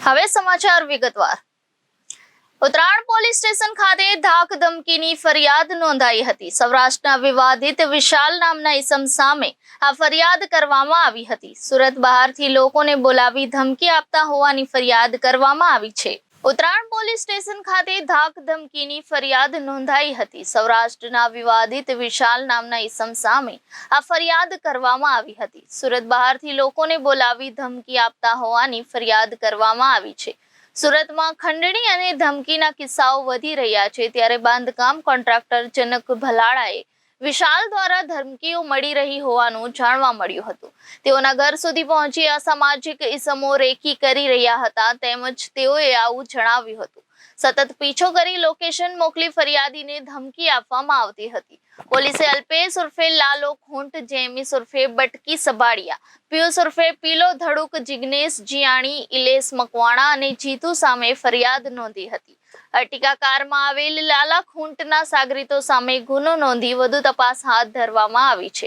હવે સમાચાર વિગતવાર। ઉત્તરાયણ પોલીસ સ્ટેશન ખાતે ધાક ધમકીની ફરિયાદ નોંધાઈ હતી। સૌરાષ્ટ્રના વિવાદિત વિશાલ નામના ઇસમ સામે આ ફરિયાદ કરવામાં આવી હતી। સુરત બહારથી લોકોને બોલાવી ધમકી આપતા હોવાની ફરિયાદ કરવામાં આવી છે। ઉત્તરાયણ પોલીસ સ્ટેશન ખાતે ધાક ધમકીની ફરિયાદ નોંધાઈ હતી। સૌરાષ્ટ્રના વિવાદિત વિશાલ નામના ઇસમ સામે આ ફરિયાદ કરવામાં આવી હતી। સુરત બહારથી લોકોને બોલાવી ધમકી આપતા હોવાની ફરિયાદ કરવામાં આવી છે। સુરતમાં ખંડણી અને ધમકીના કિસ્સાઓ વધી રહ્યા છે, ત્યારે બાંધકામ કોન્ટ્રાક્ટર જનક ભલાળાએ વિશાલ દ્વારા ધમકીઓ મળી રહી હોવાનું જાણવા મળ્યું હતું। તેઓના ઘર સુધી પહોંચી અસામાજિક ઇસમો રેકી કરી રહ્યા હતા, તેમજ તેઓએ આવું જણાવ્યું હતું। સતત પીછો કરી લોકેશન મોકલી ફરિયાદીને ધમકી આપવામાં આવતી હતી। પોલીસે અલ્પેશ ઉર્ફે લાલો ખૂંટ, જેમિસ ઉર્ફે બટકી સબાડિયા, પિયુષ ઉર્ફે પીલો ધડુક, જિગ્નેશ જીયાણી, ઇલેશ મકવાણા અને જીતુ સામે ફરિયાદ નોંધી હતી। અર્ટિકા કારમાં આવેલ લાલા ખૂંટના સાગરીતો સામે ગુનો નોંધી વધુ તપાસ હાથ ધરવામાં આવી છે।